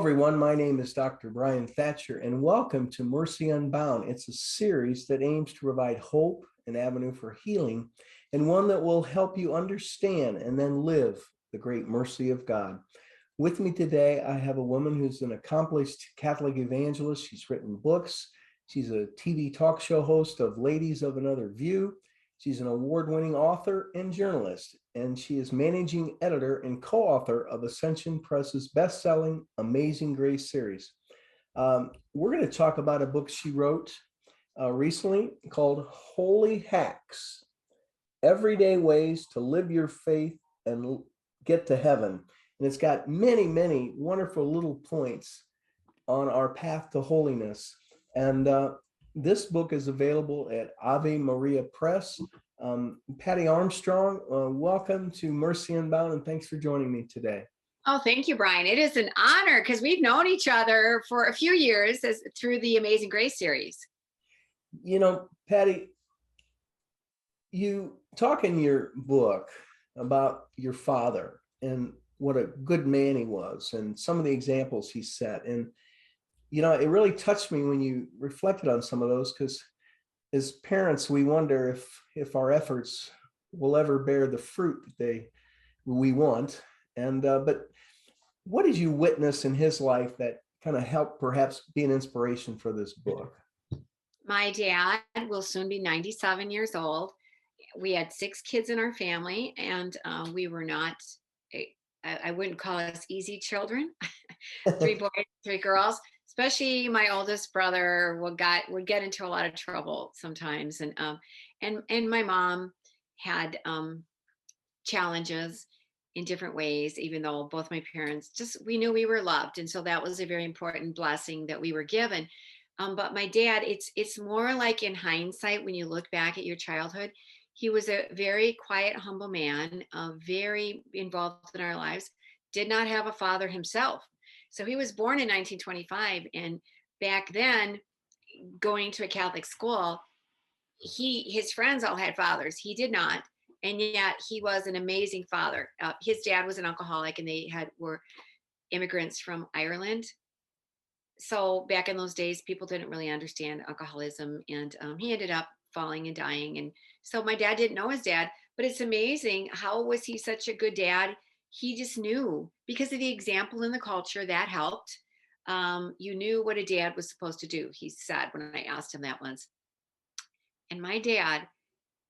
Everyone. My name is Dr. Brian Thatcher, and welcome to Mercy Unbound. It's a series that aims to provide hope, an avenue for healing, and one that will help you understand and then live the great mercy of God. With me today, I have a woman who's an accomplished Catholic evangelist. She's written books. She's a TV talk show host of Ladies of Another View. She's an award-winning author and journalist, and she is managing editor and co-author of Ascension Press's best-selling Amazing Grace series. We're going to talk about a book she wrote recently called Holy Hacks, Everyday Ways to Live Your Faith and Get to Heaven. And it's got many, many wonderful little points on our path to holiness. And this book is available at Ave Maria Press. Patti Armstrong, welcome to Mercy Unbound, and thanks for joining me today. Oh, thank you, Brian. It is an honor because we've known each other for a few years through the Amazing Grace series. You know, Patti, you talk in your book about your father and what a good man he was and some of the examples he set. And you know, it really touched me when you reflected on some of those, because as parents, we wonder if our efforts will ever bear the fruit that we want. And but what did you witness in his life that kind of helped perhaps be an inspiration for this book? My dad will soon be 97 years old. We had 6 kids in our family, and we were not, I wouldn't call us easy children. 3 boys, 3 girls. Especially my oldest brother would get into a lot of trouble sometimes, and my mom had challenges in different ways. Even though both my parents we knew we were loved, and so that was a very important blessing that we were given. But my dad, it's more like in hindsight when you look back at your childhood, he was a very quiet, humble man, very involved in our lives. Did not have a father himself. So he was born in 1925, and back then, going to a Catholic school, his friends all had fathers. He did not, and yet he was an amazing father. His dad was an alcoholic, and they were immigrants from Ireland. So back in those days, people didn't really understand alcoholism, and he ended up falling and dying. And so my dad didn't know his dad, but it's amazing, how was he such a good dad? He just knew, because of the example in the culture, that helped. You knew what a dad was supposed to do, he said when I asked him that once. And my dad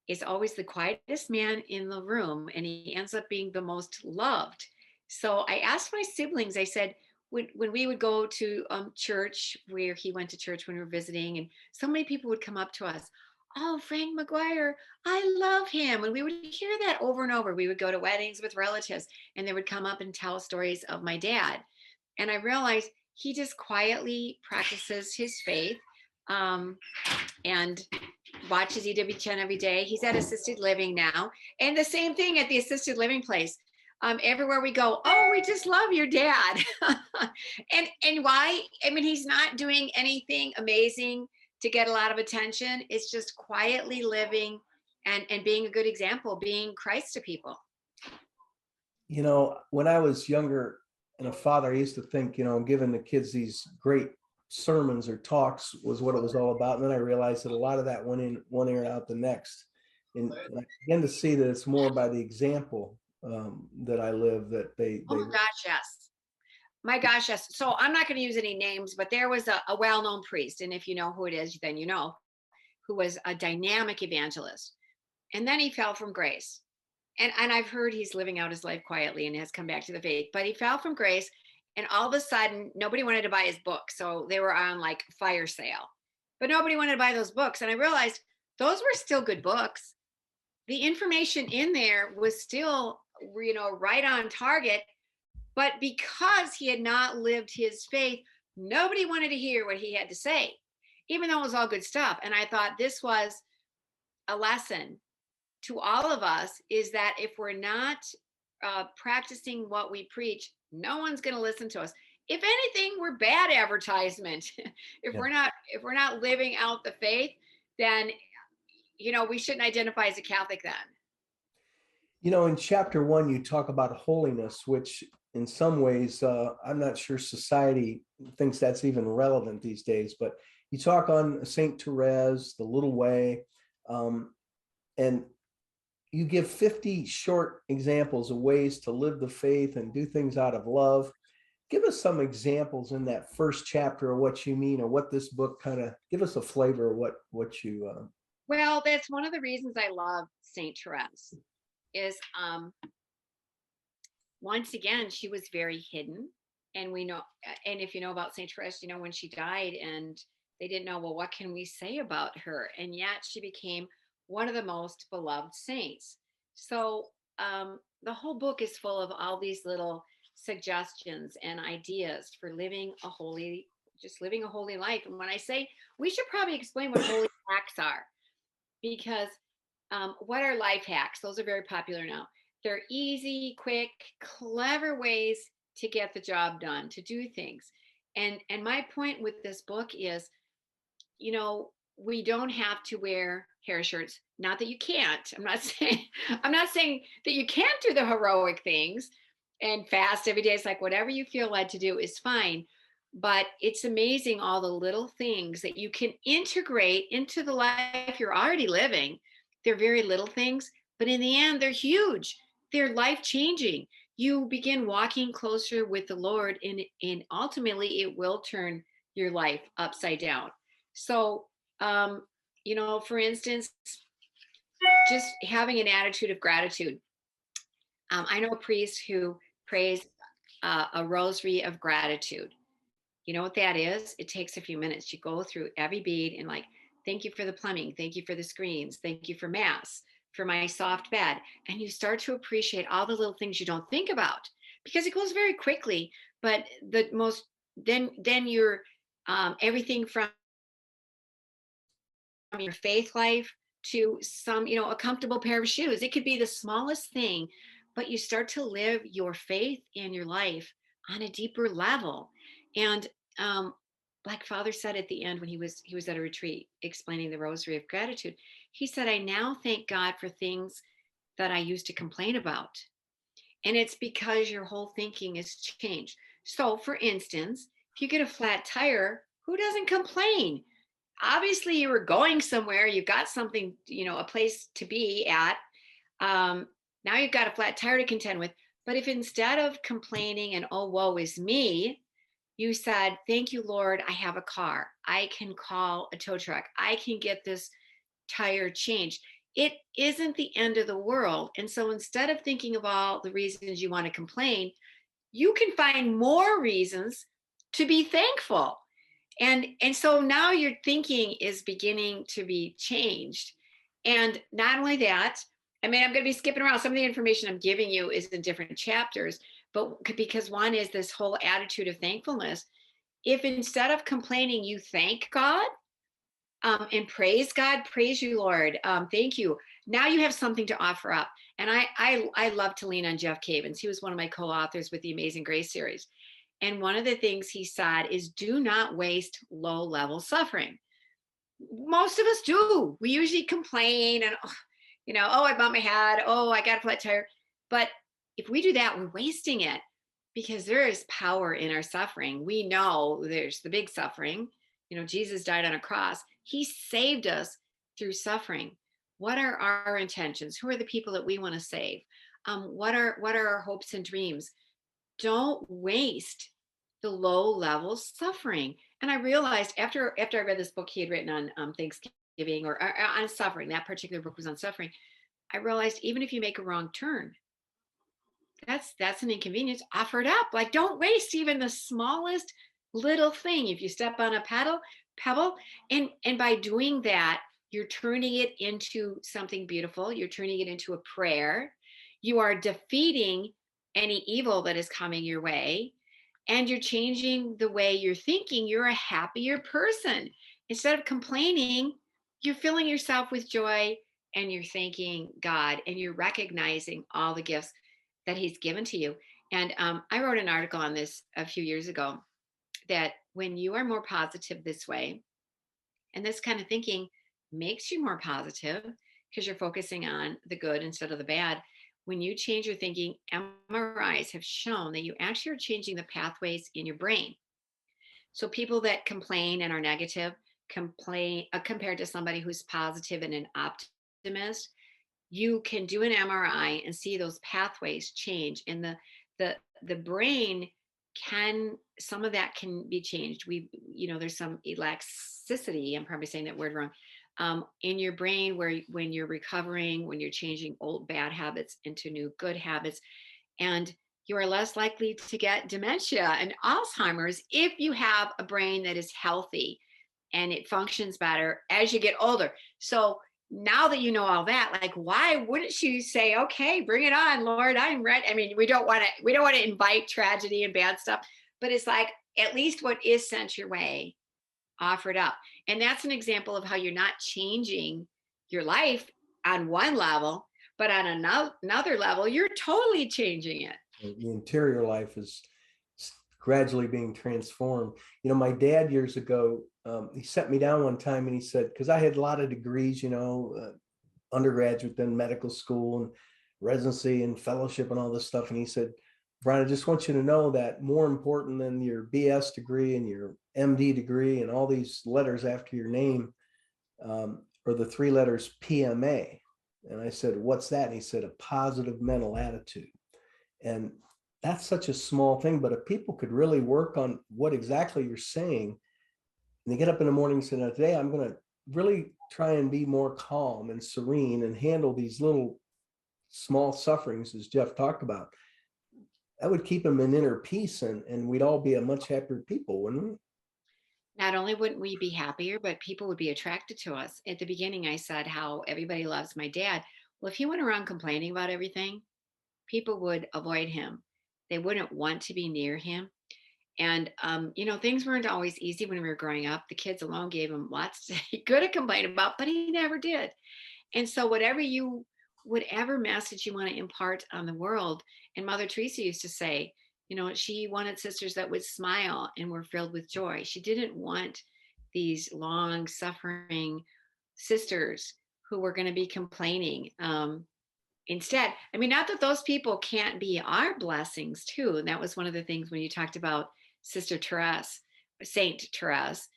is always the quietest man in the room, and he ends up being the most loved. So I asked my siblings, I said, when we would go to church, where he went to church when we were visiting, and so many people would come up to us, "Oh, Frank Maguire, I love him." And we would hear that over and over. We would go to weddings with relatives, and they would come up and tell stories of my dad. And I realized he just quietly practices his faith, and watches EWTN every day. He's at assisted living now. And the same thing at the assisted living place. Everywhere we go, "Oh, we just love your dad." And why? I mean, he's not doing anything amazing to get a lot of attention. It's just quietly living and being a good example, being Christ to people. You know, when I was younger and a father, I used to think, you know, giving the kids these great sermons or talks was what it was all about. And then I realized that a lot of that went in one ear and out the next. And I began to see that it's more by the example that I live, that they. Oh gosh, yes. My gosh, yes. So I'm not going to use any names, but there was a well-known priest, and if you know who it is, then you know, who was a dynamic evangelist. And then he fell from grace. And I've heard he's living out his life quietly and has come back to the faith, but he fell from grace, and all of a sudden nobody wanted to buy his book. So they were on like fire sale, but nobody wanted to buy those books. And I realized those were still good books. The information in there was still, you know, right on target. But because he had not lived his faith, nobody wanted to hear what he had to say, even though it was all good stuff. And I thought this was a lesson to all of us, is that if we're not practicing what we preach, no one's going to listen to us. If anything, we're bad advertisement. If we're not living out the faith, then, you know, we shouldn't identify as a Catholic then. You know, in chapter 1, you talk about holiness, which in some ways, I'm not sure society thinks that's even relevant these days, but you talk on Saint Therese, the little way, and you give 50 short examples of ways to live the faith and do things out of love. Give us some examples in that first chapter of what you mean, or what this book kind of give us a flavor of what you Well, that's one of the reasons I love Saint Therese is once again, she was very hidden. And we know, and if you know about Saint Therese, you know, when she died and they didn't know, well, what can we say about her? And yet she became one of the most beloved saints. So the whole book is full of all these little suggestions and ideas for living a holy, just living a holy life. And when I say, we should probably explain what holy hacks are, because what are life hacks? Those are very popular now. They're easy, quick, clever ways to get the job done, to do things. And my point with this book is, you know, we don't have to wear hair shirts. Not that you can't. I'm not saying that you can't do the heroic things and fast every day. It's like whatever you feel led to do is fine. But it's amazing all the little things that you can integrate into the life you're already living. They're very little things, but in the end, they're huge. They're life changing. You begin walking closer with the Lord, and ultimately, it will turn your life upside down. So, um, you know, for instance, just having an attitude of gratitude. I know a priest who prays a rosary of gratitude. You know what that is? It takes a few minutes. You go through every bead and like, thank you for the plumbing, thank you for the screens, thank you for mass, for my soft bed. And you start to appreciate all the little things you don't think about because it goes very quickly. But the most, then you're everything from your faith life to some, you know, a comfortable pair of shoes. It could be the smallest thing, but you start to live your faith in your life on a deeper level. And um, like Father said at the end when he was at a retreat explaining the Rosary of Gratitude, he said, "I now thank God for things that I used to complain about." And it's because your whole thinking has changed. So, for instance, if you get a flat tire, who doesn't complain? Obviously you were going somewhere, you got something, you know, a place to be at. um, Now you've got a flat tire to contend with. But if instead of complaining and oh woe is me, you said, thank you Lord, I have a car, I can call a tow truck, I can get this tire changed, it isn't the end of the world. And so instead of thinking of all the reasons you want to complain, you can find more reasons to be thankful. And so now your thinking is beginning to be changed. And not only that, I mean, I'm going to be skipping around. Some of the information I'm giving you is in different chapters, but because one is this whole attitude of thankfulness. If instead of complaining you thank God, and praise God, praise you Lord, thank you, now you have something to offer up. And I love to lean on Jeff Cavins. He was one of my co-authors with the Amazing Grace series. And one of the things he said is, do not waste low level suffering. Most of us do. We usually complain and, you know, oh, I bumped my head. Oh, I got a flat tire. But if we do that, we're wasting it, because there is power in our suffering. We know there's the big suffering. You know, Jesus died on a cross. He saved us through suffering. What are our intentions? Who are the people that we want to save? What are our hopes and dreams? Don't waste the low level suffering. And I realized after I read this book he had written on Thanksgiving, or on suffering, that particular book was on suffering. I realized even if you make a wrong turn, that's an inconvenience. Offer it up. Like, don't waste even the smallest little thing. If you step on a pebble, and by doing that, you're turning it into something beautiful. You're turning it into a prayer. You are defeating any evil that is coming your way, and you're changing the way you're thinking. You're a happier person. Instead of complaining, you're filling yourself with joy, and you're thanking God, and you're recognizing all the gifts that he's given to you. And I wrote an article on this a few years ago, that when you are more positive this way, and this kind of thinking makes you more positive because you're focusing on the good instead of the bad. when you change your thinking, MRIs have shown that you actually are changing the pathways in your brain. So people that complain and are negative complain compared to somebody who's positive and an optimist, you can do an MRI and see those pathways change, and the the brain can, some of that can be changed. We, there's some elasticity, I'm probably saying that word wrong, in your brain, where when you're recovering, when you're changing old bad habits into new good habits, and you are less likely to get dementia and Alzheimer's if you have a brain that is healthy and it functions better as you get older. So now that you know all that, like, why wouldn't you say, okay, bring it on, Lord, I'm ready. I mean, we don't want to invite tragedy and bad stuff, but it's like, at least what is sent your way, offered up. And that's an example of how you're not changing your life on one level, but on another level, you're totally changing it. The interior life is gradually being transformed. My dad years ago, he sat me down one time and he said, because I had a lot of degrees, undergraduate, then medical school and residency and fellowship and all this stuff. And he said, Brian, I just want you to know that more important than your BS degree and your MD degree and all these letters after your name, are the three letters PMA. And I said, what's that? And he said, a positive mental attitude. And that's such a small thing, but if people could really work on what exactly you're saying, and they get up in the morning and say, today I'm going to really try and be more calm and serene and handle these little small sufferings, as Jeff talked about, that would keep them in inner peace, and we'd all be a much happier people, wouldn't we? Not only wouldn't we be happier, but people would be attracted to us. At the beginning, I said how everybody loves my dad. Well, if he went around complaining about everything, people would avoid him. They wouldn't want to be near him. And, things weren't always easy when we were growing up. The kids alone gave him lots to, he could have complained about, but he never did. And so whatever message you want to impart on the world, and Mother Teresa used to say, she wanted sisters that would smile and were filled with joy. She didn't want these long suffering sisters who were going to be complaining. Instead, I mean, not that those people can't be our blessings too. And that was one of the things when you talked about Sister Therese, Saint Therese,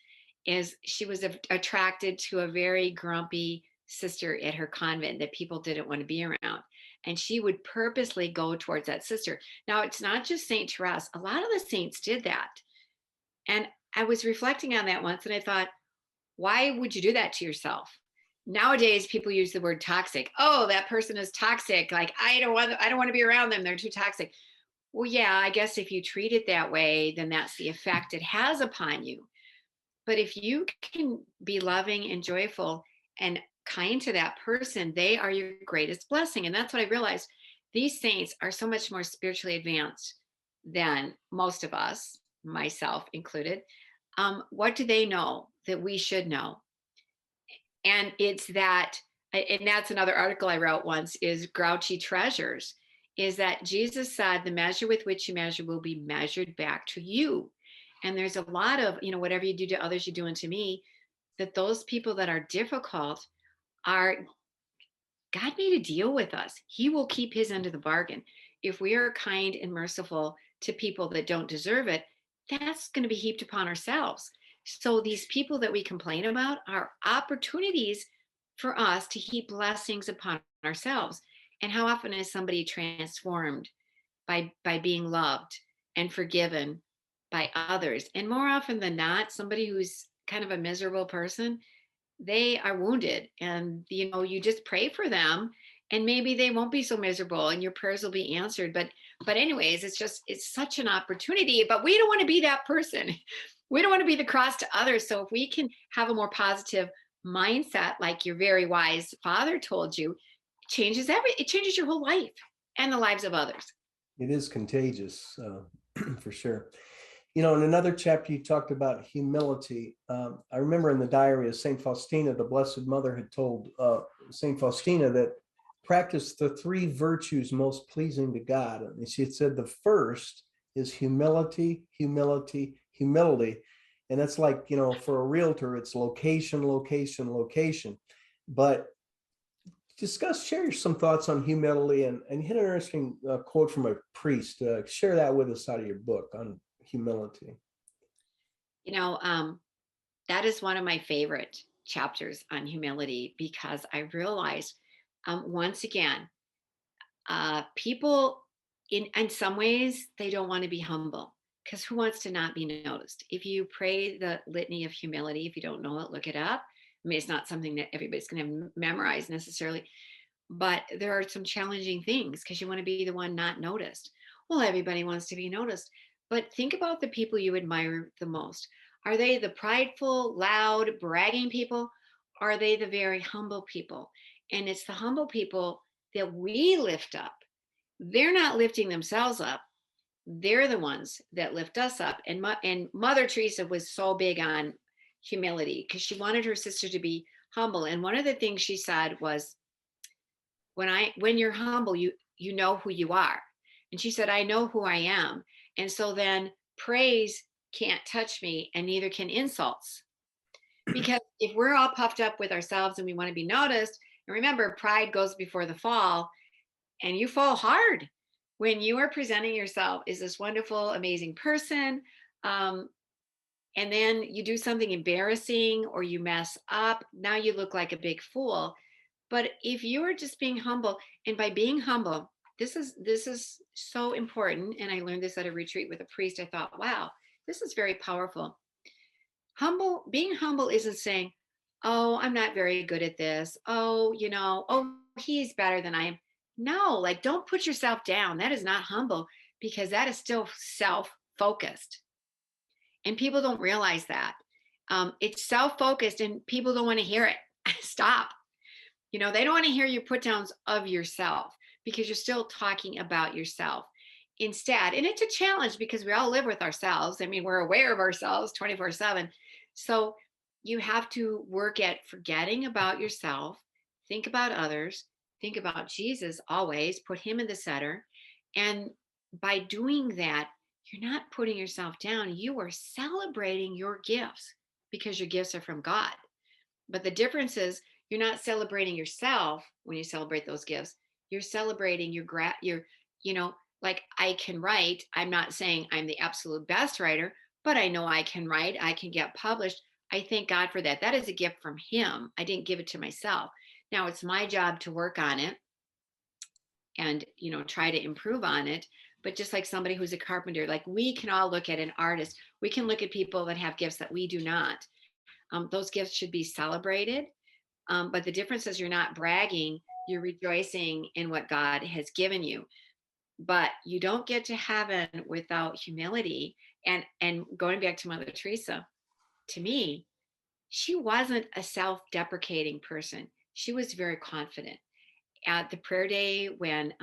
is she was attracted to a very grumpy sister at her convent that people didn't want to be around. And she would purposely go towards that sister. Now, it's not just Saint Therese. A lot of the saints did that. And I was reflecting on that once and I thought, why would you do that to yourself? Nowadays, people use the word toxic. Oh, that person is toxic. Like, I don't want to be around them. They're too toxic. Well, yeah, I guess if you treat it that way, then that's the effect it has upon you. But if you can be loving and joyful and kind to that person, they are your greatest blessing. And that's what I realized. These saints are so much more spiritually advanced than most of us, myself included. What do they know that we should know? And it's that, and that's another article I wrote once, is Grouchy Treasures, is that Jesus said, the measure with which you measure will be measured back to you. And there's a lot of, whatever you do to others, you do unto me, that those people that are difficult are, God made a deal with us. He will keep his end of the bargain. If we are kind and merciful to people that don't deserve it, that's going to be heaped upon ourselves. So these people that we complain about are opportunities for us to heap blessings upon ourselves. And how often is somebody transformed by being loved and forgiven by others? And more often than not, somebody who's kind of a miserable person, they are wounded, and you just pray for them, and maybe they won't be so miserable and your prayers will be answered. But anyways, it's such an opportunity, but we don't want to be that person. We don't want to be the cross to others. So if we can have a more positive mindset, like your very wise father told you, it changes your whole life and the lives of others. It is contagious, for sure. In another chapter, you talked about humility. I remember in the diary of St. Faustina, the Blessed Mother had told St. Faustina that practice the three virtues most pleasing to God. And she had said the first is humility, humility, humility. And that's like, for a realtor, it's location, location, location. But share some thoughts on humility, and hit an interesting quote from a priest. Share that with us out of your book on humility. You know, that is one of my favorite chapters on humility, because I realized, once again, people in some ways they don't want to be humble, because who wants to not be noticed? If you pray the litany of humility, if you don't know it, look it up. I mean, it's not something that everybody's going to memorize necessarily, but there are some challenging things because you want to be the one not noticed. Well, everybody wants to be noticed, but think about the people you admire the most. Are they the prideful, loud, bragging people? Are they the very humble people? And it's the humble people that we lift up. They're not lifting themselves up. They're the ones that lift us up. And Mother Teresa was so big on humility because she wanted her sister to be humble. And one of the things she said was, when you're humble, you know who you are. And she said, I know who I am. And so then praise can't touch me, and neither can insults. Because if we're all puffed up with ourselves and we want to be noticed, and remember, pride goes before the fall, and you fall hard when you are presenting yourself as this wonderful, amazing person. And then you do something embarrassing or you mess up. Now you look like a big fool. But if you are just being humble, and by being humble, this is so important. And I learned this at a retreat with a priest. I thought, wow, this is very powerful. Being humble isn't saying, oh, I'm not very good at this. Oh, oh, he's better than I am. No, like, don't put yourself down. That is not humble, because that is still self-focused. And people don't realize that. It's self-focused and people don't want to hear it. Stop. They don't want to hear your put downs of yourself, because you're still talking about yourself instead. And it's a challenge because we all live with ourselves. I mean, we're aware of ourselves 24/7. So you have to work at forgetting about yourself, think about others, think about Jesus always, put him in the center. And by doing that, you're not putting yourself down. You are celebrating your gifts, because your gifts are from God. But the difference is, you're not celebrating yourself when you celebrate those gifts. You're celebrating like, I can write. I'm not saying I'm the absolute best writer, but I know I can write. I can get published. I thank God for that. That is a gift from him. I didn't give it to myself. Now it's my job to work on it and, try to improve on it. But just like somebody who's a carpenter, like, we can all look at an artist. We can look at people that have gifts that we do not. Those gifts should be celebrated. But the difference is, you're not bragging, you're rejoicing in what God has given you. But you don't get to heaven without humility. And going back to Mother Teresa, to me, she wasn't a self-deprecating person. She was very confident. At the prayer day, when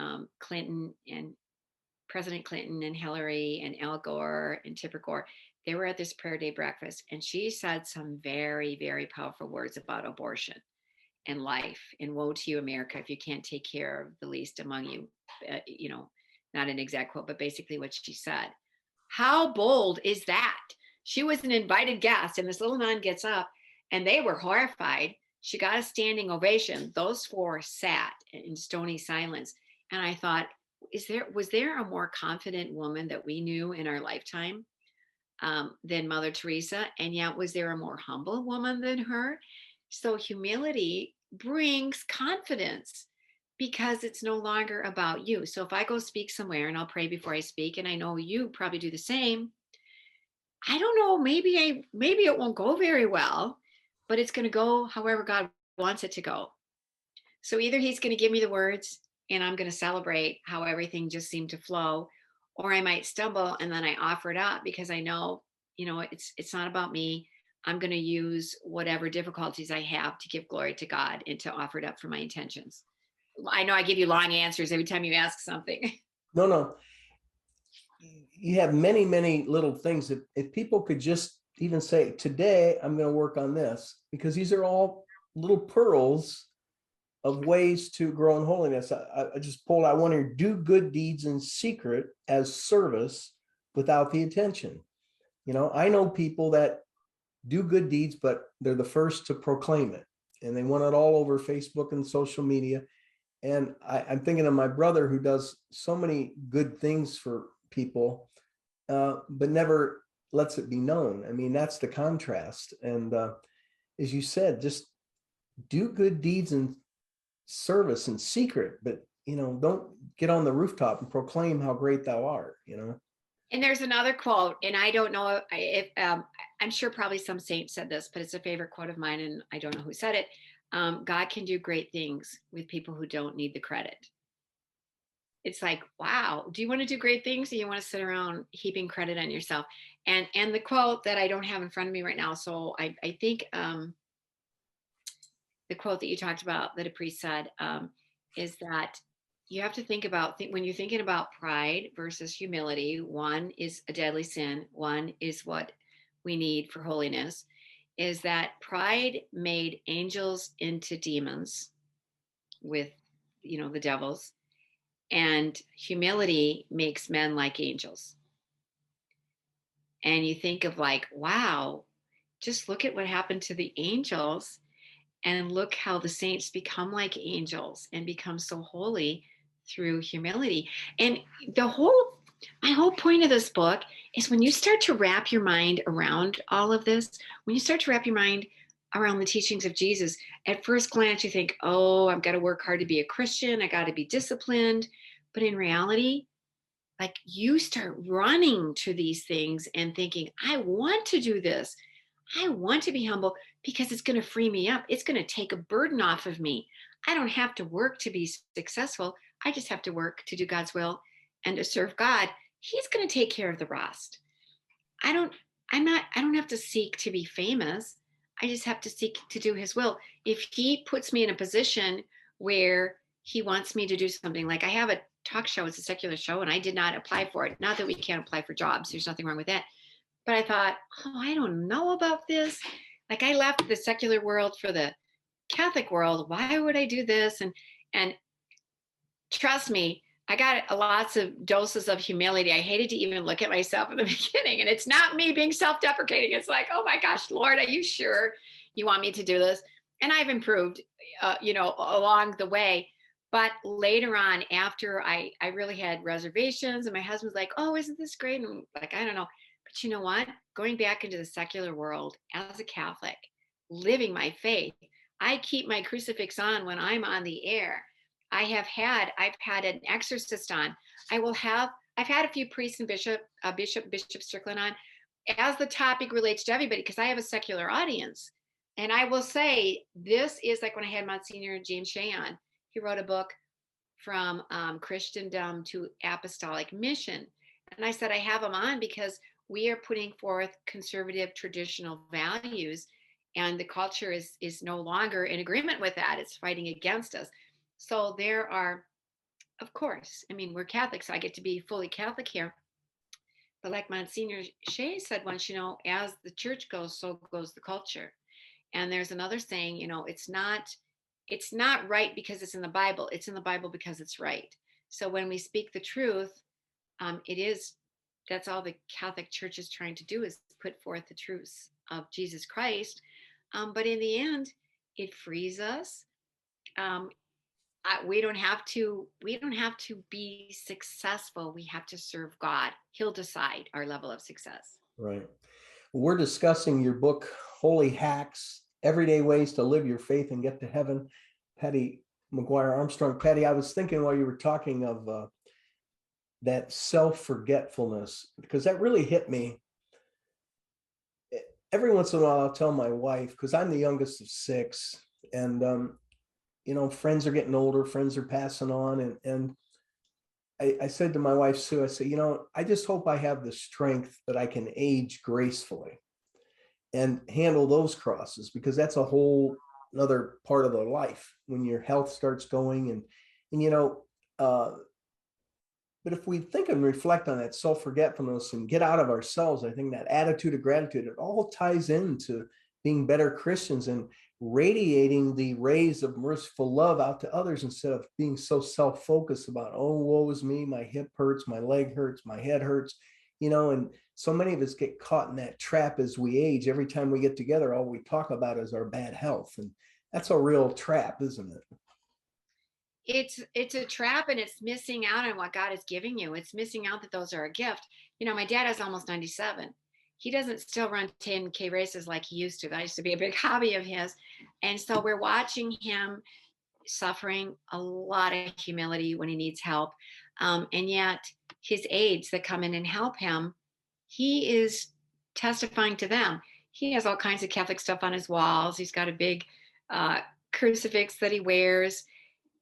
President Clinton and Hillary and Al Gore and Tipper Gore, they were at this prayer day breakfast, and she said some very, very powerful words about abortion and life, and woe to you, America, if you can't take care of the least among you. Not an exact quote, but basically what she said. How bold is that? She was an invited guest, and this little nun gets up, and they were horrified. She got a standing ovation. Those four sat in stony silence. And I thought, was there a more confident woman that we knew in our lifetime than Mother Teresa? And yet, was there a more humble woman than her? So humility brings confidence, because it's no longer about you. So if I go speak somewhere, and I'll pray before I speak, and I know you probably do the same, I don't know, maybe it won't go very well, but it's going to go however God wants it to go. So either he's going to give me the words and I'm going to celebrate how everything just seemed to flow, or I might stumble and then I offer it up, because I know, it's not about me. I'm going to use whatever difficulties I have to give glory to God and to offer it up for my intentions. I know I give you long answers every time you ask something. No. You have many, many little things that if people could just even say, today, I'm going to work on this, because these are all little pearls of ways to grow in holiness. I just pulled out one here: do good deeds in secret as service without the attention. I know people that do good deeds, but they're the first to proclaim it. and they want it all over Facebook and social media. And I'm thinking of my brother who does so many good things for people, but never lets it be known. I mean, that's the contrast. And as you said, just do good deeds in service in secret, but don't get on the rooftop and proclaim how great thou art. And there's another quote, and I don't know if I'm sure probably some saint said this, but it's a favorite quote of mine, and I don't know who said it. God can do great things with people who don't need the credit. It's like, wow, do you want to do great things, or you want to sit around heaping credit on yourself? And the quote that I don't have in front of me right now, so I think the quote that you talked about that a priest said is that you have to think about when you're thinking about pride versus humility. One is a deadly sin. One is what we need for holiness. Is that pride made angels into demons with, the devils, and humility makes men like angels. And you think of like, wow, just look at what happened to the angels, and look how the saints become like angels and become so holy through humility. And my whole point of this book is when you start to wrap your mind around all of this, when you start to wrap your mind around the teachings of Jesus, at first glance you think, oh, I've got to work hard to be a Christian, I got to be disciplined. But in reality, like, you start running to these things and thinking, I want to do this. I want to be humble because it's going to free me up. It's going to take a burden off of me. I don't have to work to be successful. I just have to work to do God's will and to serve God. He's going to take care of the rest. I don't have to seek to be famous. I just have to seek to do his will. If he puts me in a position where he wants me to do something, like I have a talk show, it's a secular show, and I did not apply for it. Not that we can't apply for jobs. There's nothing wrong with that. But I thought, oh, I don't know about this. Like, I left the secular world for the Catholic world. Why would I do this? And trust me, I got lots of doses of humility. I hated to even look at myself in the beginning. And it's not me being self-deprecating. It's like, oh my gosh, Lord, are you sure you want me to do this? And I've improved, along the way. But later on, after I really had reservations, and my husband's like, oh, isn't this great? And I'm like, I don't know. But you know what? Going back into the secular world as a Catholic, living my faith, I keep my crucifix on when I'm on the air. I've had an exorcist on. I've had a few priests and Bishop Strickland on, as the topic relates to everybody, because I have a secular audience. And I will say, this is like when I had Monsignor James Shea on. He wrote a book, From Christendom to Apostolic Mission. And I said, I have him on because we are putting forth conservative traditional values, and the culture is no longer in agreement with that. It's fighting against us. So there are, of course, I mean, we're Catholics, so I get to be fully Catholic here. But like Monsignor Shea said once, as the church goes, so goes the culture. And there's another saying, it's not right because it's in the Bible. It's in the Bible because it's right. So when we speak the truth, that's all the Catholic Church is trying to do, is put forth the truths of Jesus Christ. But in the end, it frees us. We don't have to be successful. We have to serve God. He'll decide our level of success. Right. We're discussing your book, Holy Hacks, Everyday Ways to Live Your Faith and Get to Heaven. Patti Maguire Armstrong. Patti, I was thinking while you were talking of that self-forgetfulness, because that really hit me. Every once in a while, I'll tell my wife, because I'm the youngest of six, and friends are getting older, friends are passing on, and I said to my wife, Sue, I said, I just hope I have the strength that I can age gracefully and handle those crosses, because that's a whole another part of the life when your health starts going. But if we think and reflect on that self-forgetfulness and get out of ourselves, I think that attitude of gratitude, it all ties into being better Christians and radiating the rays of merciful love out to others, instead of being so self-focused about, oh, woe is me, my hip hurts, my leg hurts, my head hurts, and so many of us get caught in that trap as we age. Every time we get together, all we talk about is our bad health. And That's a real trap, isn't it? It's a trap, and it's missing out on what God is giving you. It's missing out that those are a gift. My dad is almost 97. He doesn't still run 10K races like he used to. That used to be a big hobby of his. And so we're watching him suffering a lot of humility when he needs help. And yet his aides that come in and help him, he is testifying to them. He has all kinds of Catholic stuff on his walls. He's got a big crucifix that he wears.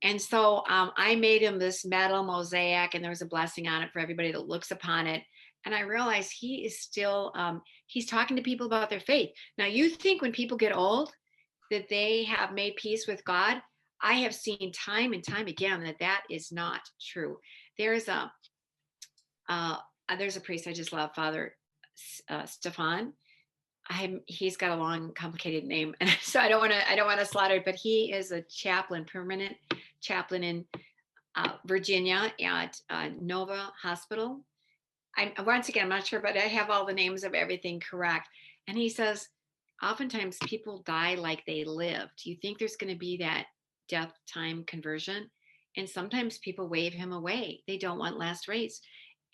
And so I made him this metal mosaic, and there was a blessing on it for everybody that looks upon it. And I realized he is still, he's talking to people about their faith. Now, you think when people get old that they have made peace with God? I have seen time and time again that that is not true. There's a uh, there's a priest I just love, Father Stefan. He's got a long, complicated name, and so I don't want to slaughter it. But he is a chaplain, permanent chaplain in Virginia at Nova Hospital. Once again, I'm not sure, but I have all the names of everything correct. And he says, oftentimes people die like they lived. You think there's going to be that death time conversion? And sometimes people wave him away. They don't want last rates.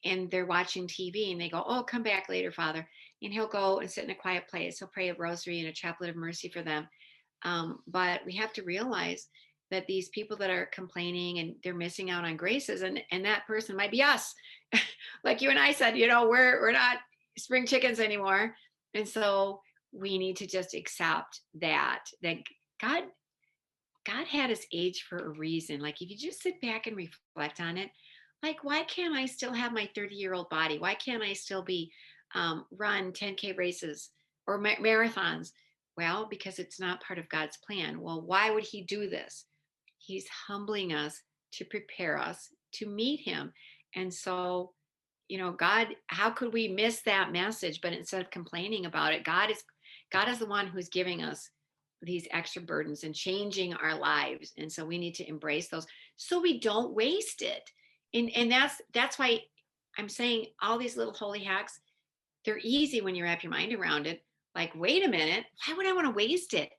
And they're watching TV and they go, oh, come back later, Father. And he'll go and sit in a quiet place. He'll pray a rosary and a chaplet of mercy for them. But we have to realize that these people that are complaining and they're missing out on graces, and that person might be us. Like you and I said, we're not spring chickens anymore. And so we need to just accept that God had us age for a reason. Like if you just sit back and reflect on it, like why can't I still have my 30-year-old body? Why can't I still be run 10K races or marathons? Well, because it's not part of God's plan. Well, why would he do this? He's humbling us to prepare us to meet him. And so, God, how could we miss that message? But instead of complaining about it, God is the one who's giving us these extra burdens and changing our lives. And so we need to embrace those so we don't waste it. And that's why I'm saying all these little holy hacks, they're easy when you wrap your mind around it. Like, wait a minute, why would I want to waste it?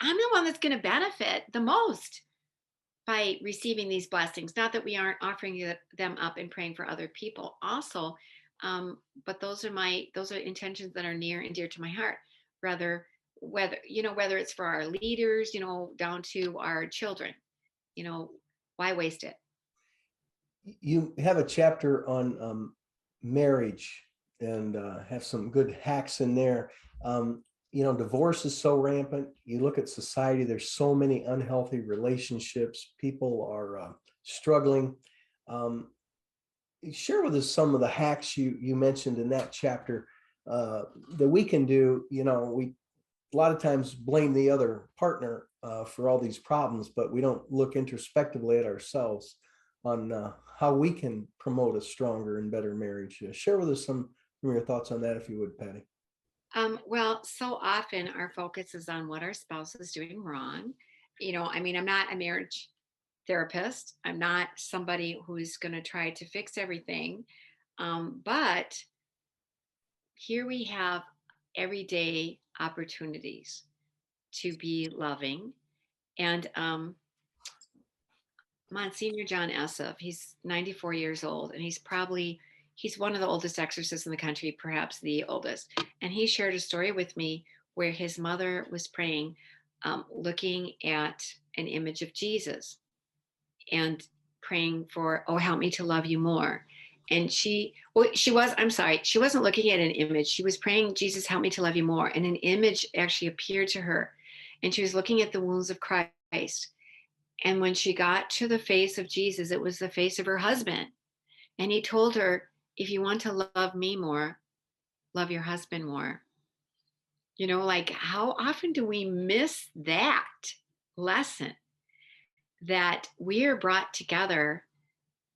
I'm the one that's going to benefit the most by receiving these blessings. Not that we aren't offering them up and praying for other people also, but those are intentions that are near and dear to my heart. Rather, whether it's for our leaders, down to our children, why waste it? You have a chapter on marriage and have some good hacks in there. Divorce is so rampant. You look at society, there's so many unhealthy relationships. People are struggling. Um, Share with us some of the hacks you mentioned in that chapter that we can do. We a lot of times blame the other partner for all these problems, but we don't look introspectively at ourselves on how we can promote a stronger and better marriage. Share with us some of your thoughts on that, if you would, Patti. Well, so often our focus is on what our spouse is doing wrong. I'm not a marriage therapist. I'm not somebody who's going to try to fix everything. But here we have everyday opportunities to be loving. And Monsignor John Esseff, he's 94 years old, and he's one of the oldest exorcists in the country, perhaps the oldest. And he shared a story with me where his mother was praying, looking at an image of Jesus and praying for, oh, help me to love you more. And she wasn't looking at an image. She was praying, Jesus, help me to love you more. And an image actually appeared to her. And she was looking at the wounds of Christ. And when she got to the face of Jesus, it was the face of her husband. And he told her, if you want to love me more, love your husband more. Like how often do we miss that lesson that we are brought together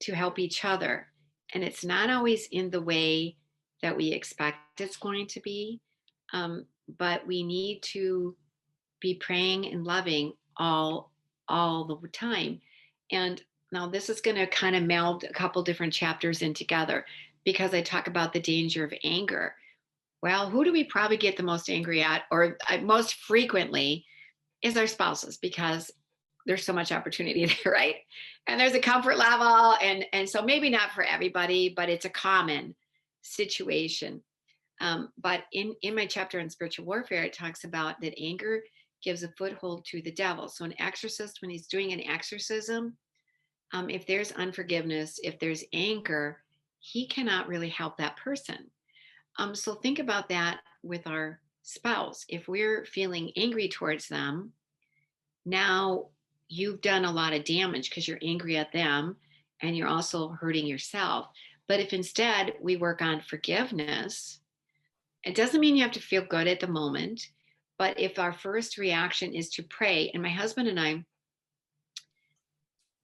to help each other? And it's not always in the way that we expect it's going to be, but we need to be praying and loving all the time. And now this is going to kind of meld a couple different chapters in together, because I talk about the danger of anger. Well, who do we probably get the most angry at, or most frequently? is our spouses, because there's so much opportunity there, right? And there's a comfort level. And so maybe not for everybody, but it's a common situation. But in my chapter on spiritual warfare, it talks about that anger gives a foothold to the devil. So an exorcist, when he's doing an exorcism, if there's unforgiveness, if there's anger, he cannot really help that person. So think about that with our spouse. If we're feeling angry towards them, now you've done a lot of damage because you're angry at them and you're also hurting yourself. But if instead we work on forgiveness, it doesn't mean you have to feel good at the moment, but if our first reaction is to pray, and my husband and I,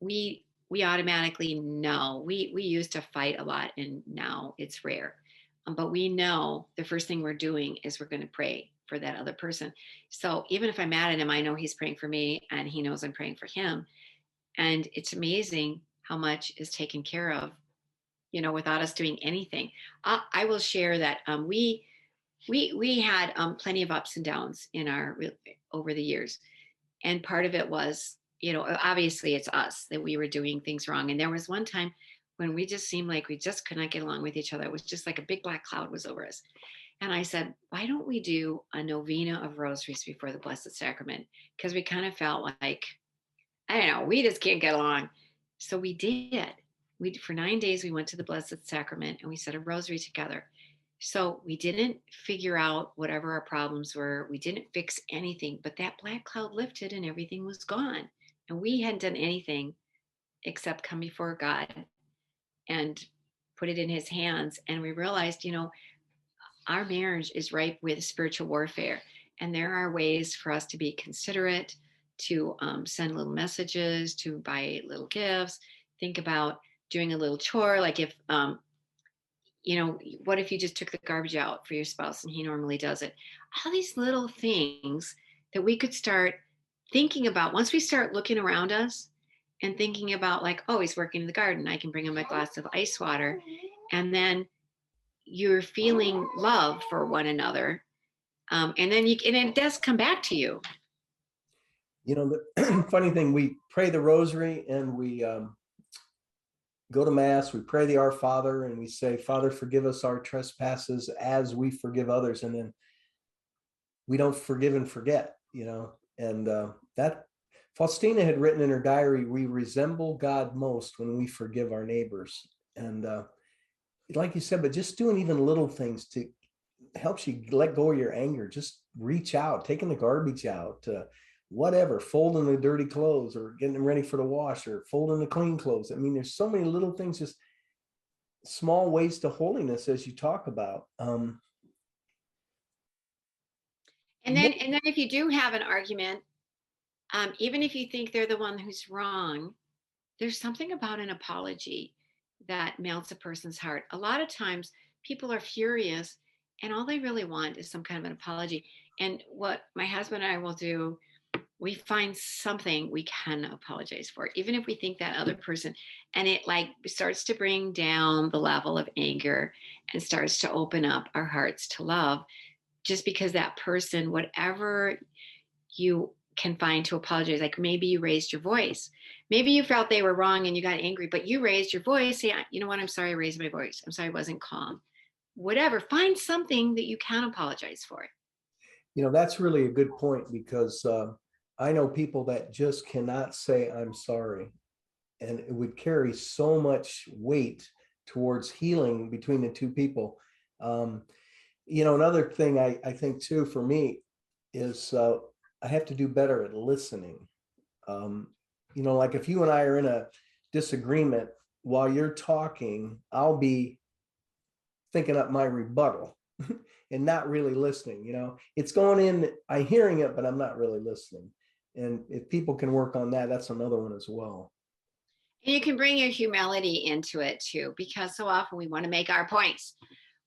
we automatically know. We used to fight a lot, and now it's rare. But we know the first thing we're doing is we're going to pray for that other person. So even if I'm mad at him, I know he's praying for me, and he knows I'm praying for him. And it's amazing how much is taken care of, without us doing anything. I will share that we had plenty of ups and downs over the years, and part of it was, obviously it's us that we were doing things wrong. And there was one time when we just seemed like we just could not get along with each other. It was just like a big black cloud was over us. And I said, why don't we do a novena of rosaries before the Blessed Sacrament? Because we kind of felt like, I don't know, we just can't get along. So we did. For 9 days, we went to the Blessed Sacrament and we said a rosary together. So we didn't figure out whatever our problems were. We didn't fix anything, but that black cloud lifted and everything was gone. And we hadn't done anything except come before God and put it in his hands. And we realized, our marriage is ripe with spiritual warfare. And there are ways for us to be considerate, to send little messages, to buy little gifts, think about doing a little chore. Like if, what if you just took the garbage out for your spouse and he normally does it? All these little things that we could start thinking about once we start looking around us and thinking about, like, oh, he's working in the garden, I can bring him a glass of ice water. And then you're feeling love for one another. And then and it does come back to you. The funny thing, we pray the rosary and we go to mass, we pray the Our Father, and we say, Father, forgive us our trespasses as we forgive others. And then we don't forgive and forget, and that Faustina had written in her diary, we resemble God most when we forgive our neighbors. And like you said, but just doing even little things to helps you let go of your anger. Just reach out, taking the garbage out, whatever, folding the dirty clothes or getting them ready for the wash or folding the clean clothes. I mean, there's so many little things, just small ways to holiness as you talk about. And then if you do have an argument, even if you think they're the one who's wrong, there's something about an apology that melts a person's heart. A lot of times people are furious and all they really want is some kind of an apology. And what my husband and I will do, we find something we can apologize for, even if we think that other person, and it like starts to bring down the level of anger and starts to open up our hearts to love, just because that person, whatever you can find to apologize, like maybe you raised your voice, maybe you felt they were wrong and you got angry, but you raised your voice. Say, you know what, I'm sorry I raised my voice, I'm sorry I wasn't calm. Whatever, find something that you can apologize for. That's really a good point, because I know people that just cannot say I'm sorry, and it would carry so much weight towards healing between the two people. Another thing I think too for me is I have to do better at listening. Like if you and I are in a disagreement, while you're talking, I'll be thinking up my rebuttal and not really listening. It's going in, I'm hearing it, but I'm not really listening. And if people can work on that, that's another one as well. And you can bring your humility into it too, because so often we want to make our points.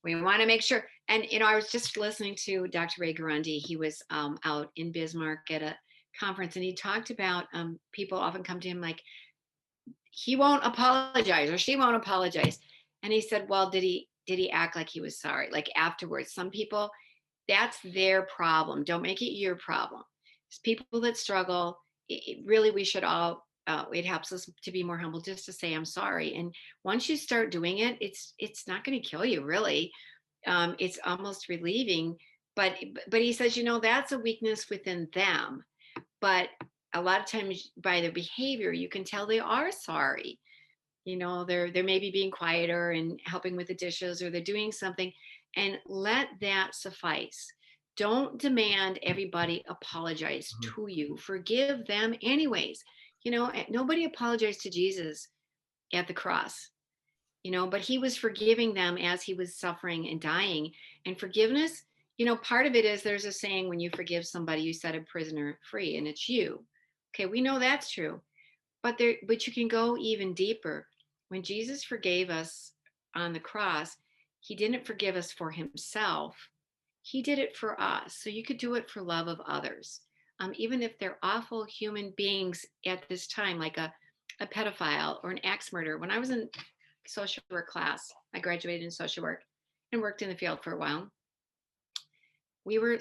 We want to make sure. And, I was just listening to Dr. Ray Gurundi. He was out in Bismarck at a conference, and he talked about people often come to him like, he won't apologize or she won't apologize. And he said, well, did he act like he was sorry? Like afterwards, some people, that's their problem. Don't make it your problem. People that struggle, really, we should all, it helps us to be more humble just to say, I'm sorry. And once you start doing it, it's not going to kill you, really. It's almost relieving. But he says, that's a weakness within them. But a lot of times by their behavior, you can tell they are sorry. They're maybe being quieter and helping with the dishes, or they're doing something, and let that suffice. Don't demand everybody apologize Mhm. to you. Forgive them anyways. Nobody apologized to Jesus at the cross, but he was forgiving them as he was suffering and dying. And forgiveness, part of it is, there's a saying, when you forgive somebody, you set a prisoner free, and it's you. Okay, we know that's true. But you can go even deeper. When Jesus forgave us on the cross, he didn't forgive us for himself. He did it for us. So you could do it for love of others. Even if they're awful human beings at this time, like a pedophile or an axe murderer. When I was in social work class, I graduated in social work and worked in the field for a while. We were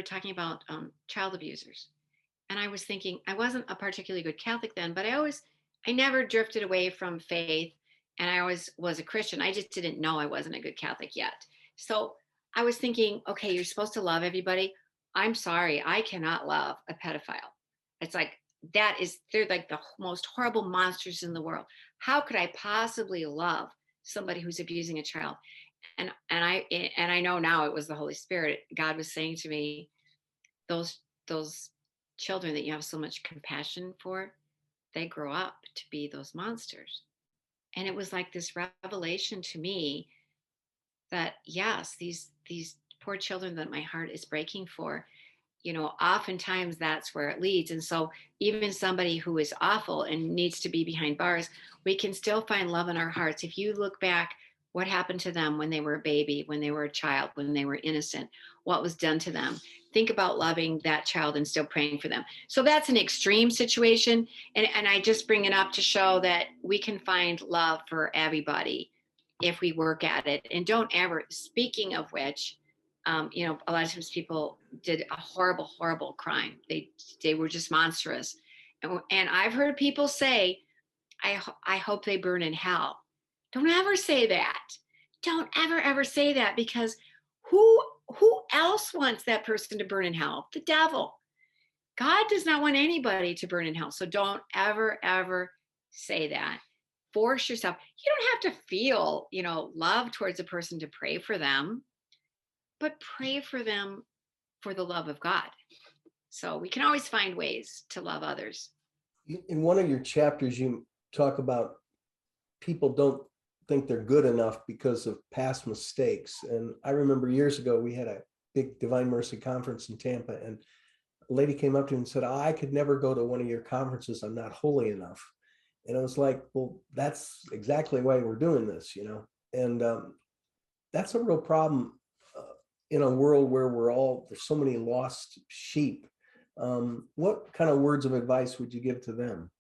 talking about child abusers. And I was thinking, I wasn't a particularly good Catholic then, but I never drifted away from faith. And I always was a Christian. I just didn't know I wasn't a good Catholic yet. So I was thinking, okay, you're supposed to love everybody. I'm sorry, I cannot love a pedophile. It's like, they're like the most horrible monsters in the world. How could I possibly love somebody who's abusing a child? And I know now it was the Holy Spirit. God was saying to me, those children that you have so much compassion for, they grow up to be those monsters. And it was like this revelation to me that, yes, these poor children that my heart is breaking for, oftentimes that's where it leads. And so even somebody who is awful and needs to be behind bars, we can still find love in our hearts. If you look back, what happened to them when they were a baby, when they were a child, when they were innocent, what was done to them? Think about loving that child and still praying for them. So that's an extreme situation. And I just bring it up to show that we can find love for everybody if we work at it. And don't ever, speaking of which, a lot of times people did a horrible, horrible crime. They were just monstrous. And I've heard people say, I hope they burn in hell. Don't ever say that. Don't ever say that, because who else wants that person to burn in hell? The devil. God does not want anybody to burn in hell. So don't ever say that. Force yourself. You don't have to feel, love towards a person to pray for them, but pray for them for the love of God. So we can always find ways to love others. In one of your chapters, you talk about people don't think they're good enough because of past mistakes. And I remember years ago, we had a big Divine Mercy conference in Tampa, and a lady came up to me and said, I could never go to one of your conferences. I'm not holy enough. And I was like, well, that's exactly why we're doing this, And that's a real problem in a world where there's so many lost sheep. What kind of words of advice would you give to them?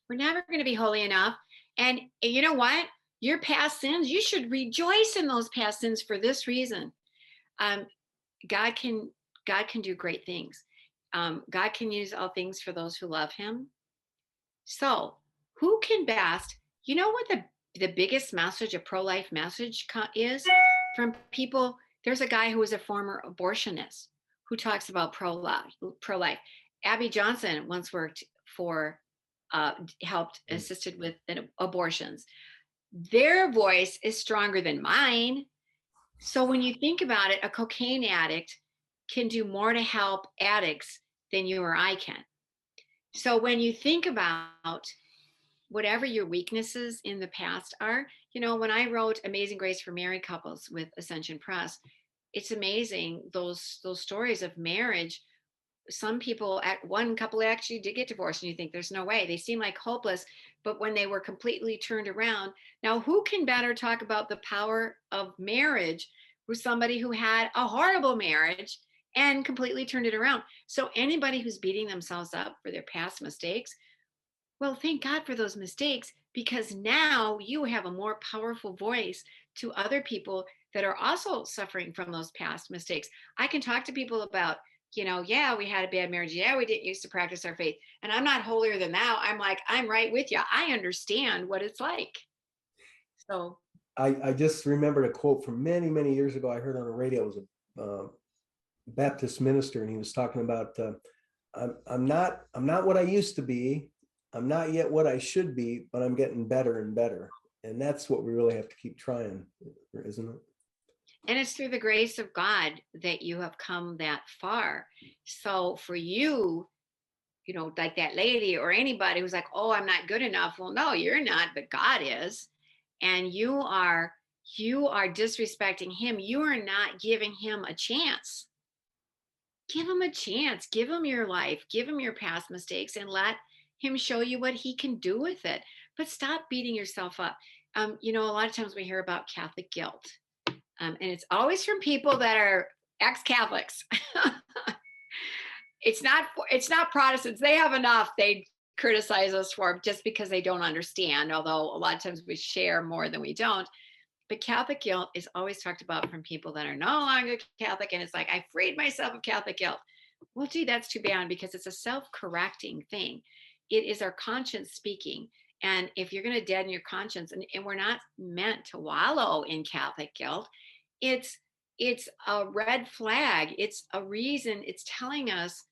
We're never going to be holy enough. And you know what? Your past sins, you should rejoice in those past sins for this reason. Um, God can God can do great things. God can use all things for those who love him. So who can best, what the biggest message, a pro-life message is from people? There's a guy who was a former abortionist who talks about pro-life. Abby Johnson once worked for, helped, assisted with abortions. Their voice is stronger than mine. So when you think about it, a cocaine addict can do more to help addicts than you or I can. So when you think about whatever your weaknesses in the past are, when I wrote Amazing Grace for married couples with Ascension Press, it's amazing, those stories of marriage. Some people, at one couple actually did get divorced, and you think there's no way, they seem like hopeless, but when they were completely turned around. Now who can better talk about the power of marriage with somebody who had a horrible marriage and completely turned it around? So anybody who's beating themselves up for their past mistakes, well, thank God for those mistakes, because now you have a more powerful voice to other people that are also suffering from those past mistakes. I can talk to people about yeah, we had a bad marriage. Yeah, we didn't used to practice our faith. And I'm not holier than thou. I'm like, I'm right with you. I understand what it's like. So, I just remembered a quote from many, many years ago I heard on the radio. It was a Baptist minister, and he was talking about I'm not what I used to be. I'm not yet what I should be, but I'm getting better and better. And that's what we really have to keep trying, isn't it? and it's through the grace of God that you have come that far. So for you, like that lady or anybody who's like, oh, I'm not good enough. Well, no, you're not, but God is. And you are disrespecting him. You are not giving him a chance. Give him a chance. Give him your life. Give him your past mistakes and let him show you what he can do with it. But stop beating yourself up. A lot of times we hear about Catholic guilt. And it's always from people that are ex-Catholics. It's not Protestants. They have enough. They criticize us for just because they don't understand, although a lot of times we share more than we don't. But Catholic guilt is always talked about from people that are no longer Catholic. And it's like, I freed myself of Catholic guilt. Well, gee, that's too bad, because it's a self-correcting thing. It is our conscience speaking. And if you're going to deaden your conscience, and we're not meant to wallow in Catholic guilt, it's it's a red flag. It's a reason. It's telling us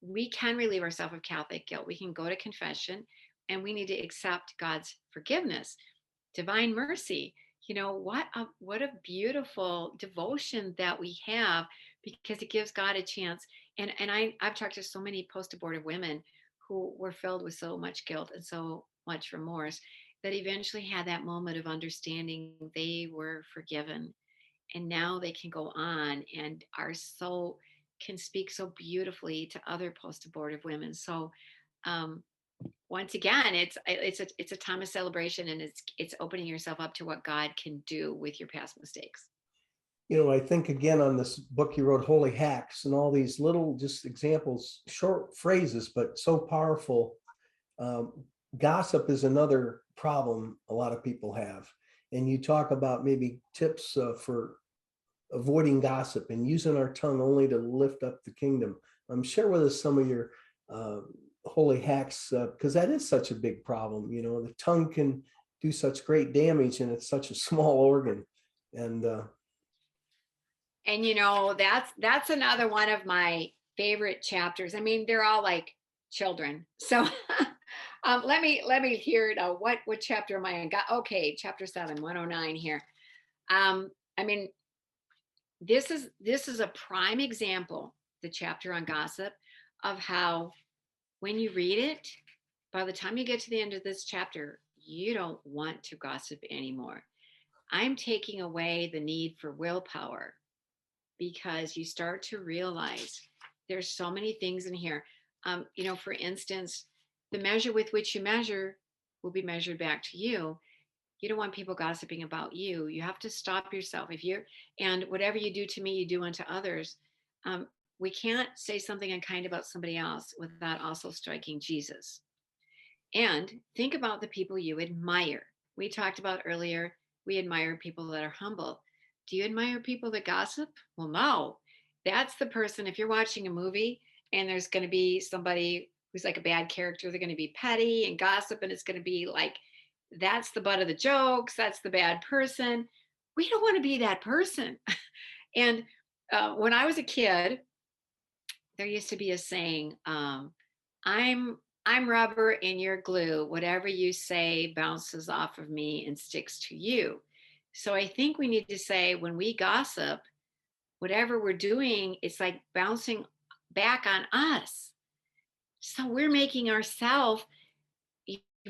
we can relieve ourselves of Catholic guilt. We can go to confession, and we need to accept God's forgiveness, divine mercy. What a beautiful devotion that we have, because it gives God a chance. And I've talked to so many post-abortive women who were filled with so much guilt and so much remorse that eventually had that moment of understanding they were forgiven, and now they can go on and can speak so beautifully to other post-abortive women. So um, once again, it's a time of celebration, and it's opening yourself up to what God can do with your past mistakes. I think again on this book you wrote, Holy Hacks, and all these little just examples, short phrases, but so powerful. Um, Gossip is another problem a lot of people have. And you talk about maybe tips for avoiding gossip and using our tongue only to lift up the kingdom. Share with us some of your uh, holy hacks, because that is such a big problem. The tongue can do such great damage, and it's such a small organ. And And that's another one of my favorite chapters. I mean, they're all like children. So let me hear it. What chapter am I in? Okay, chapter 7, 109 here. I mean, this is a prime example, the chapter on gossip, of how when you read it, by the time you get to the end of this chapter, you don't want to gossip anymore. I'm taking away the need for willpower, because you start to realize there's so many things in here. For instance, the measure with which you measure will be measured back to you. You don't want people gossiping about you. You have to stop yourself. And whatever you do to me, you do unto others. Um, we can't say something unkind about somebody else without also striking Jesus. And think about the people you admire. We talked about earlier, we admire people that are humble. Do you admire people that gossip? Well, no. That's the person, if you're watching a movie and there's going to be somebody who's like a bad character, they're going to be petty and gossip, and it's going to be like, that's the butt of the jokes, that's the bad person. We don't want to be that person. And when I was a kid, there used to be a saying, I'm rubber and you're glue. Whatever you say bounces off of me and sticks to you. So I think we need to say, when we gossip, whatever we're doing, it's like bouncing back on us. So we're making ourselves,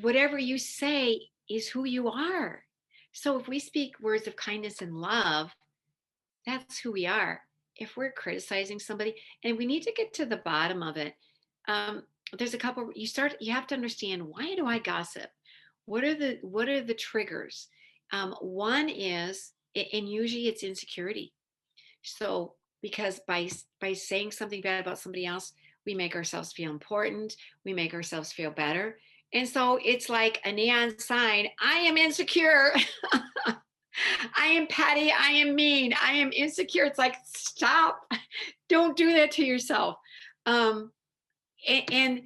whatever you say is who you are. So if we speak words of kindness and love, that's who we are. If we're criticizing somebody, and we need to get to the bottom of it, there's a couple. You have to understand, why do I gossip? What are the triggers? One is, and usually it's insecurity. So because by saying something bad about somebody else, we make ourselves feel important, we make ourselves feel better. And so it's like a neon sign, I am insecure. I am petty. I am mean. I am insecure. It's like, stop. Don't do that to yourself. Um, and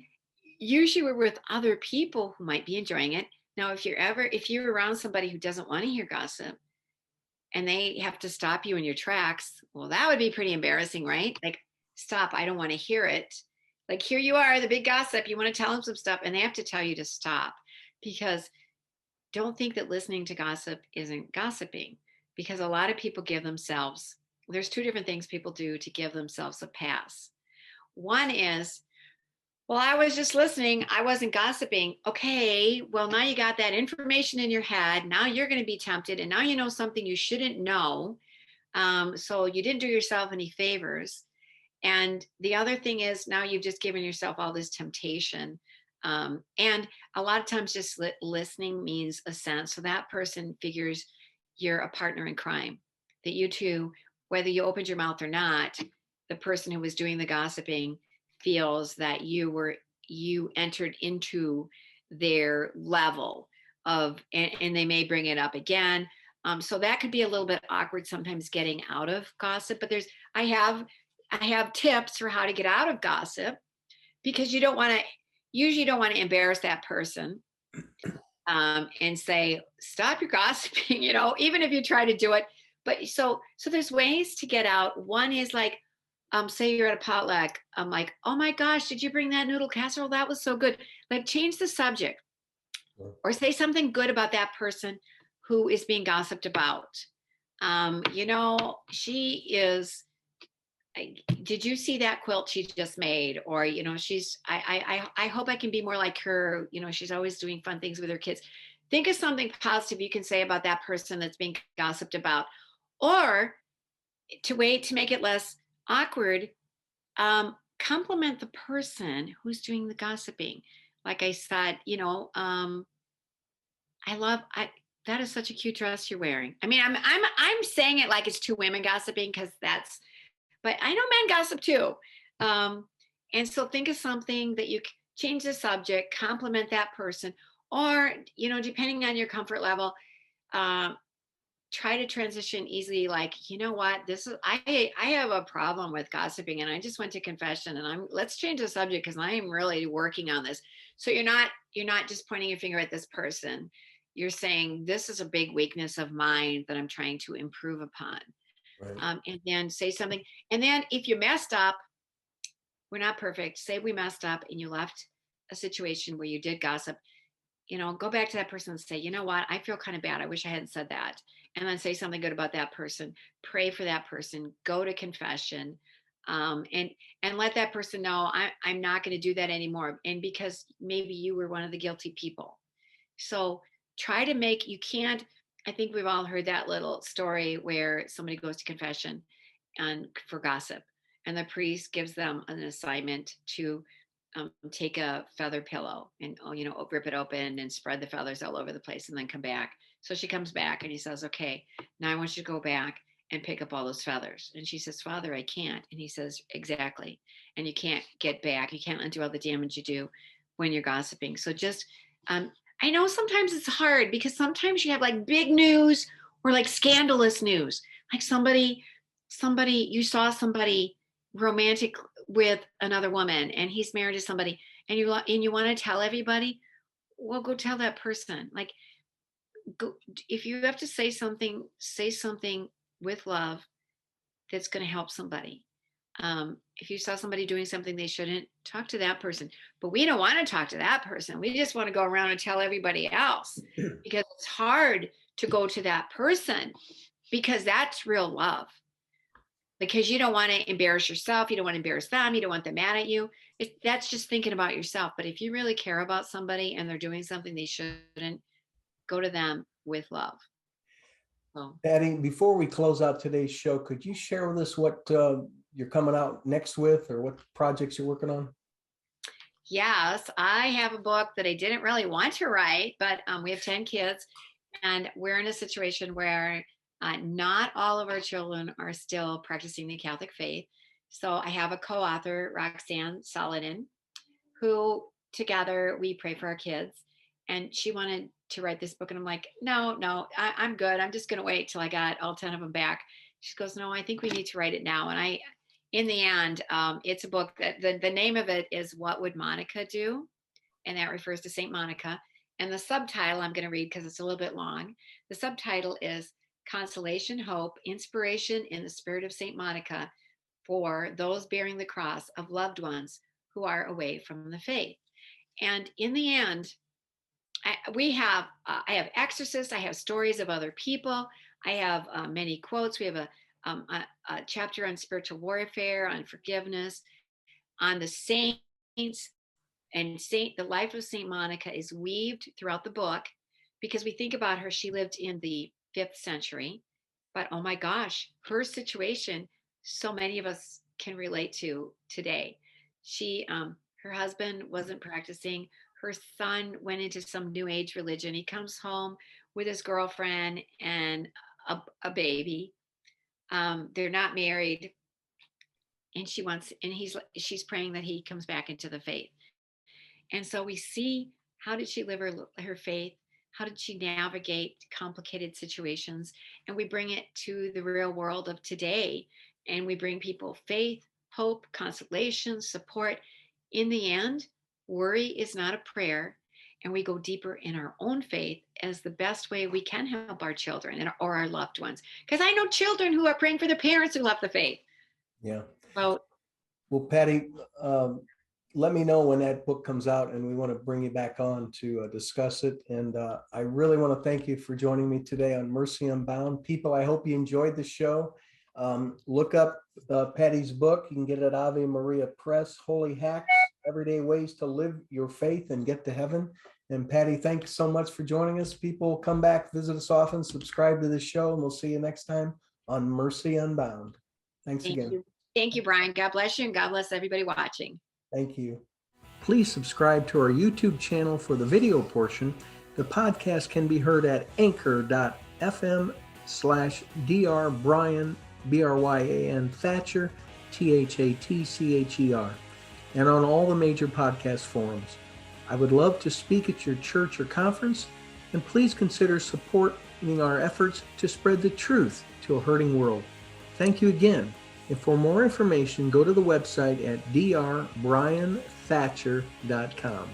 usually we're with other people who might be enjoying it. Now, if you're around somebody who doesn't want to hear gossip and they have to stop you in your tracks, well, that would be pretty embarrassing, right? Like, stop. I don't want to hear it. Like, here you are, the big gossip. You want to tell them some stuff and they have to tell you to stop, because don't think that listening to gossip isn't gossiping, because a lot of people give themselves, there's two different things people do to give themselves a pass. One is, well, I was just listening, I wasn't gossiping. Okay, well, now you got that information in your head. Now you're going to be tempted, and now you know something you shouldn't know. So you didn't do yourself any favors. And the other thing is, now you've just given yourself all this temptation. And a lot of times just listening means assent. So that person figures you're a partner in crime, that you two, whether you opened your mouth or not, the person who was doing the gossiping feels that you entered into their level of, and they may bring it up again. So that could be a little bit awkward sometimes, getting out of gossip. But I have tips for how to get out of gossip, because you don't want to embarrass that person, and say, stop your gossiping, even if you try to do it. But so there's ways to get out. One is like, say you're at a potluck. I'm like, oh my gosh, did you bring that noodle casserole? That was so good. Like, change the subject, or say something good about that person who is being gossiped about. She is, did you see that quilt she just made? Or, I hope I can be more like her. She's always doing fun things with her kids. Think of something positive you can say about that person that's being gossiped about. Or, to make it less awkward, compliment the person who's doing the gossiping. Like I said, that is such a cute dress you're wearing. I mean, I'm saying it like it's two women gossiping, because but I know men gossip too. Um, and so think of something that you change the subject, compliment that person, or, depending on your comfort level, um, try to transition easily. Like, you know what, I have a problem with gossiping, and I just went to confession, and let's change the subject, because I am really working on this. So you're not just pointing your finger at this person. You're saying, this is a big weakness of mine that I'm trying to improve upon. Right. And then say something. And then if you messed up, we're not perfect. Say we messed up and you left a situation where you did gossip, go back to that person and say, you know what, I feel kind of bad. I wish I hadn't said that. And then say something good about that person, pray for that person, go to confession, and let that person know, I'm not going to do that anymore. And because maybe you were one of the guilty people. So try to you can't, I think we've all heard that little story where somebody goes to confession and for gossip, and the priest gives them an assignment to take a feather pillow and rip it open and spread the feathers all over the place, and then come back. So she comes back and he says, okay, now I want you to go back and pick up all those feathers. And she says, Father, I can't. And he says, exactly. And you can't get back, you can't undo all the damage you do when you're gossiping. So just I know sometimes it's hard, because sometimes you have like big news, or like scandalous news, like you saw somebody romantic with another woman, and he's married to somebody, and you want to tell everybody. Well, go tell that person. Like, go, if you have to say something with love that's going to help somebody. If you saw somebody doing something they shouldn't, talk to that person. But we don't want to talk to that person. We just want to go around and tell everybody else, because it's hard to go to that person, because that's real love. Because you don't want to embarrass yourself. You don't want to embarrass them. You don't want them mad at you. That's just thinking about yourself. But if you really care about somebody and they're doing something they shouldn't, go to them with love. So. Patti, before we close out today's show, could you share with us what you're coming out next with, or what projects you're working on? Yes, I have a book that I didn't really want to write, but we have 10 kids, and we're in a situation where not all of our children are still practicing the Catholic faith. So I have a co-author, Roxanne Saladin, who together we pray for our kids. And she wanted to write this book. And I'm like, no, I'm good. I'm just going to wait till I got all 10 of them back. She goes, no, I think we need to write it now. And in the end, it's a book that the name of it is What Would Monica Do? And that refers to St. Monica. And the subtitle I'm going to read because it's a little bit long. The subtitle is Consolation, Hope, Inspiration in the Spirit of St. Monica for those bearing the cross of loved ones who are away from the faith. And in the end, I have exorcists, I have stories of other people, I have many quotes. We have a chapter on spiritual warfare, on forgiveness, on the saints, and the life of Saint Monica is weaved throughout the book because we think about her. She lived in the 5th century, but oh my gosh, her situation, so many of us can relate to today. Her husband wasn't practicing. Her son went into some new age religion. He comes home with his girlfriend and a baby. They're not married, and she's praying that he comes back into the faith. And so we see, how did she live her faith? How did she navigate complicated situations? And we bring it to the real world of today. And we bring people faith, hope, consolation, support. In the end, worry is not a prayer. And we go deeper in our own faith as the best way we can help our children or our loved ones. Because I know children who are praying for their parents who left the faith. Yeah. So, well, Patti, let me know when that book comes out, and we want to bring you back on to discuss it. And I really want to thank you for joining me today on Mercy Unbound. People, I hope you enjoyed the show. Look up Patti's book. You can get it at Ave Maria Press, Holy Hacks, Everyday Ways to Live Your Faith and Get to Heaven. And Patti, thanks so much for joining us. People, come back, visit us often, subscribe to the show, and we'll see you next time on Mercy Unbound. Thanks again. Thank you, Brian. God bless you, and God bless everybody watching. Thank you. Please subscribe to our YouTube channel for the video portion. The podcast can be heard at anchor.fm/Dr. Brian, Bryan Thatcher, Thatcher, and on all the major podcast forums. I would love to speak at your church or conference, and please consider supporting our efforts to spread the truth to a hurting world. Thank you again. And for more information, go to the website at drbrianthatcher.com.